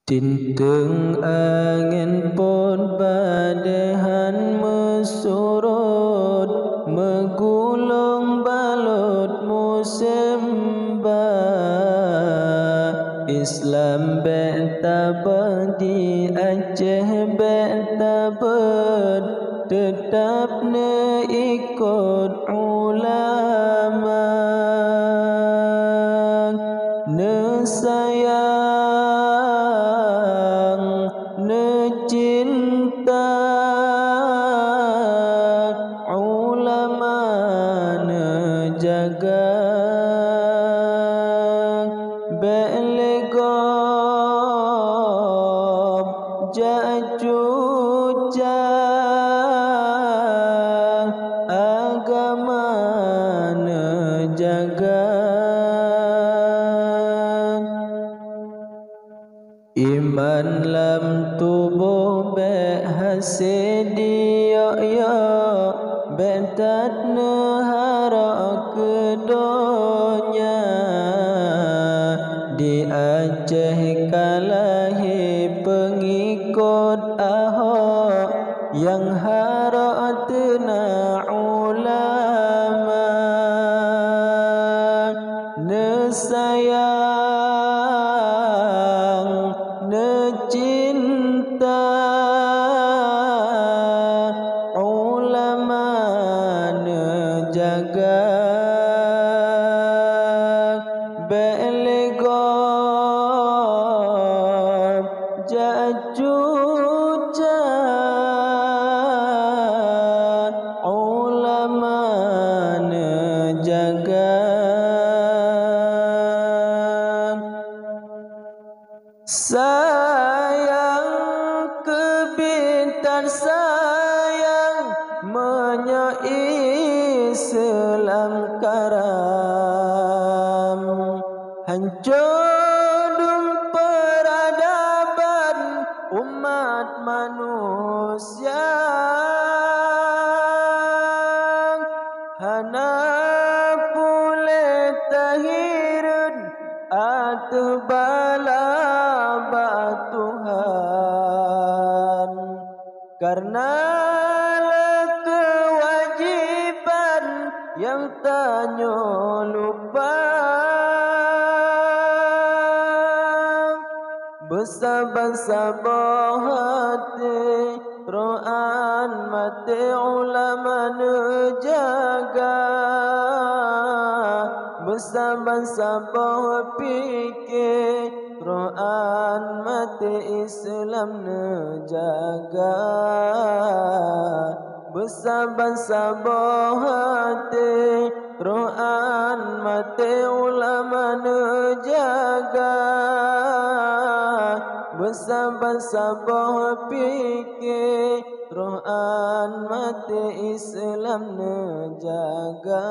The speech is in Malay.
Tinteng angin pun badehan mesurut, megulung balut musim bah. Islam be'tabah di Aceh be'tabah, tetap ne ikut ulama, ne sayang, ne cinta ulama, ne jaga be'legob jajuja agama, ne jaga iman lam tubuh be hasidi ya bentat nehara kedonya. Di Aceh kalahi pengikut Ahok yang hara tena ulama, ne sayang, ne cinta ulama, ne jaga be'legob jajuja ulama, ne jaga sayang kebintan sayang menyo Islam karam, hancur peradaban umat manusia, hana pule tahirun atuh bala Tuhan, karena kewajiban yang tanyo lupa, bersabar-sabar hati Quran mati ulama ne jaga, bersabar-sabar fikir Quran mati Islam ne jaga, bersabar-sabar hati Quran mati ulama ne jaga, bersabar-sabar fikir Quran mati Islam ne jaga.